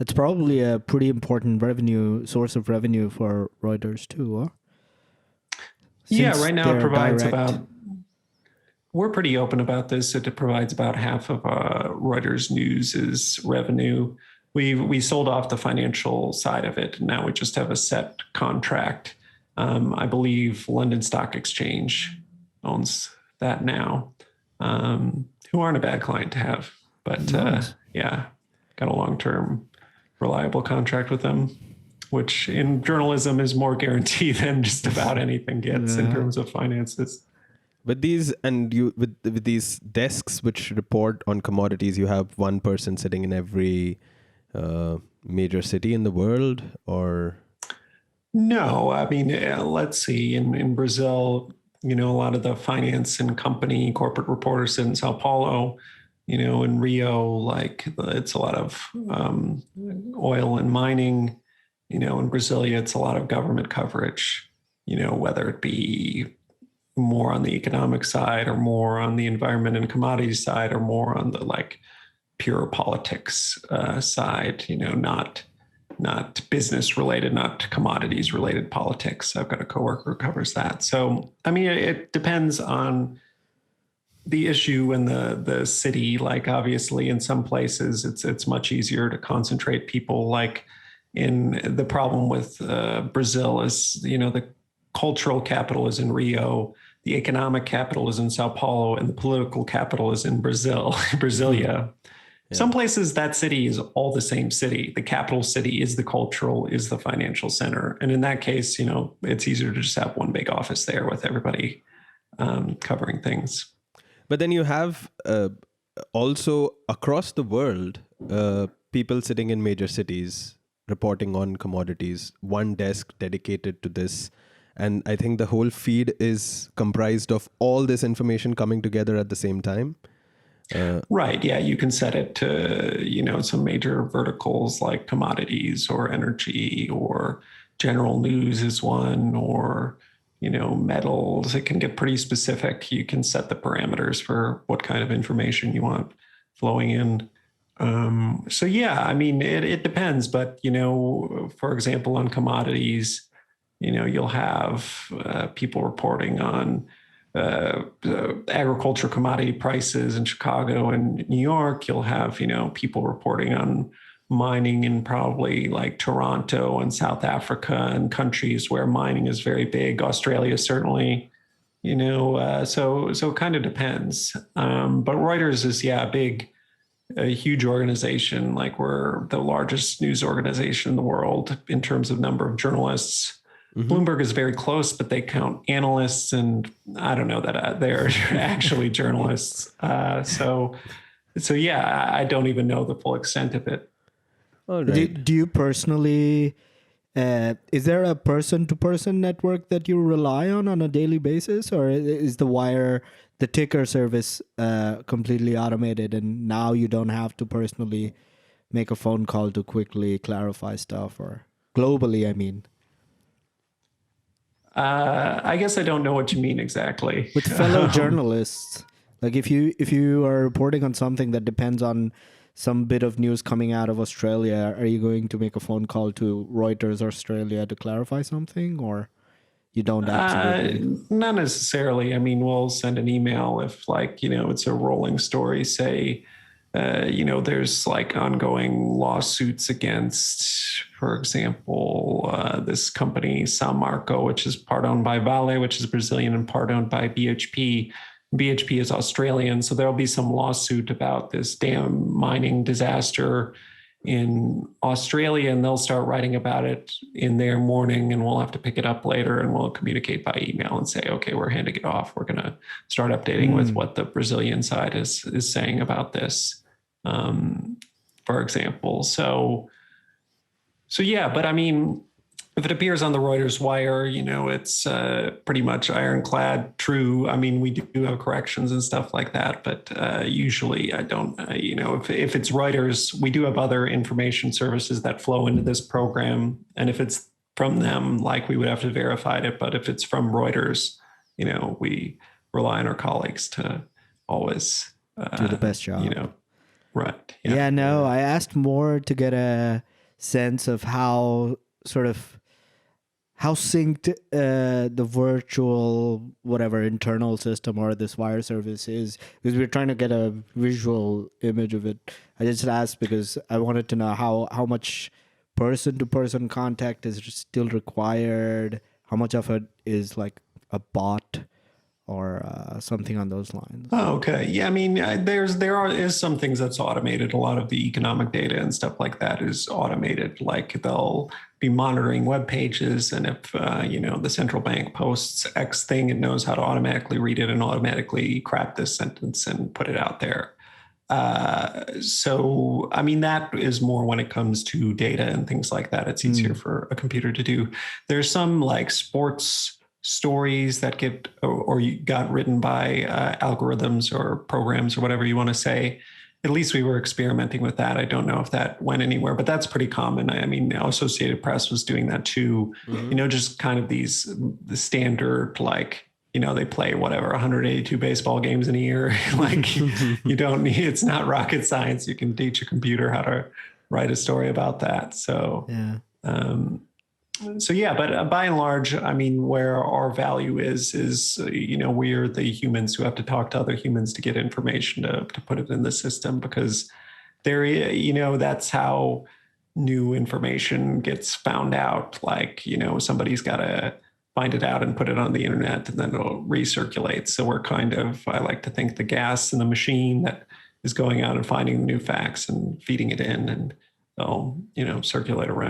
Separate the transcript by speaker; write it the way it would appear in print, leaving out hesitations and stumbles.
Speaker 1: It's probably a pretty important source of revenue for Reuters too, huh?
Speaker 2: Yeah,
Speaker 1: Since
Speaker 2: right now it
Speaker 1: they're
Speaker 2: provides
Speaker 1: direct.
Speaker 2: about, we're pretty open about this. It provides about half of Reuters News's revenue. We sold off the financial side of it. And now we just have a set contract. I believe London Stock Exchange owns that now, who aren't a bad client to have. But
Speaker 1: Nice.
Speaker 2: yeah, got a long-term reliable contract with them, which in journalism is more guaranteed than just about anything gets in terms of finances.
Speaker 3: With these with these desks which report on commodities, you have one person sitting in every major city in the world, or
Speaker 2: No, I mean, let's see. In Brazil, a lot of the finance and company corporate reporters sit in Sao Paulo. In Rio, like it's a lot of oil and mining. In Brasilia, it's a lot of government coverage. Whether it be more on the economic side or more on the environment and commodities side or more on the like pure politics side, not business related, not commodities related politics. I've got a coworker who covers that. So, I mean, it depends on the issue and the city. Like obviously in some places it's much easier to concentrate people. Like in the problem with Brazil is, the cultural capital is in Rio, the economic capital is in Sao Paulo, and the political capital is in Brasilia.
Speaker 3: Yeah.
Speaker 2: Some places that city is all the same city. The capital city is the cultural, is the financial center. And in that case, it's easier to just have one big office there with everybody covering things.
Speaker 3: But then you have also across the world, people sitting in major cities reporting on commodities, one desk dedicated to this. And I think the whole feed is comprised of all this information coming together at the same time.
Speaker 2: Right. Yeah. You can set it to, some major verticals like commodities or energy or general news is one, or, metals. It can get pretty specific. You can set the parameters for what kind of information you want flowing in. So yeah, I mean, it depends, but, for example, on commodities, you'll have people reporting on agriculture commodity prices in Chicago and New York. You'll have, people reporting on mining in probably like Toronto and South Africa and countries where mining is very big. Australia, certainly, so it kind of depends. But Reuters is, a huge organization. Like we're the largest news organization in the world in terms of number of journalists. Mm-hmm. Bloomberg is very close, but they count analysts, and I don't know that they're actually journalists. So yeah, I don't even know the full extent of it.
Speaker 3: All right.
Speaker 1: Do you personally, is there a person-to-person network that you rely on a daily basis, or is the wire, the ticker service completely automated, and now you don't have to personally make a phone call to quickly clarify stuff, or globally, I mean?
Speaker 2: I guess I don't know what you mean exactly.
Speaker 1: With fellow journalists, like if you are reporting on something that depends on some bit of news coming out of Australia, are you going to make a phone call to Reuters Australia to clarify something, or you don't absolutely?
Speaker 2: Not necessarily. I mean, we'll send an email if it's a rolling story, say, there's like ongoing lawsuits against, for example, this company, São Marco, which is part owned by Vale, which is Brazilian, and part owned by BHP. BHP is Australian. So there'll be some lawsuit about this damn mining disaster in Australia, and they'll start writing about it in their morning, and we'll have to pick it up later, and we'll communicate by email and say, okay, we're handing it off. We're going to start updating with what the Brazilian side is saying about this. For example. So yeah, but I mean, if it appears on the Reuters wire, it's pretty much ironclad true. I mean, we do have corrections and stuff like that, but usually I don't, if it's Reuters, we do have other information services that flow into this program. And if it's from them, like we would have to verify it. But if it's from Reuters, we rely on our colleagues to always
Speaker 1: do the best job.
Speaker 2: Right.
Speaker 1: Yeah, no, I asked more to get a sense of how sort of how synced the virtual whatever internal system or this wire service is, because we're trying to get a visual image of it. I just asked because I wanted to know how much person to person contact is still required, how much of it is like a bot or something on those lines.
Speaker 2: Oh, okay. Yeah, I mean, there is some things that's automated. A lot of the economic data and stuff like that is automated. Like they'll be monitoring web pages, and if the central bank posts X thing, it knows how to automatically read it and automatically craft this sentence and put it out there. So, I mean, that is more when it comes to data and things like that. It's easier for a computer to do. There's some like sports stories that get or got written by algorithms or programs or whatever you want to say. At least we were experimenting with that. I don't know if that went anywhere, but that's pretty common. I mean, Associated Press was doing that too. Just kind of the standard, like, they play whatever 182 baseball games in a year. Like you don't need, it's not rocket science. You can teach a computer how to write a story about that. So,
Speaker 1: Yeah.
Speaker 2: But by and large, I mean, where our value is, we're the humans who have to talk to other humans to get information to put it in the system, because that's how new information gets found out. Like, somebody's got to find it out and put it on the internet, and then it'll recirculate. So we're kind of, I like to think, the gas in the machine that is going out and finding the new facts and feeding it in, and they'll, circulate around.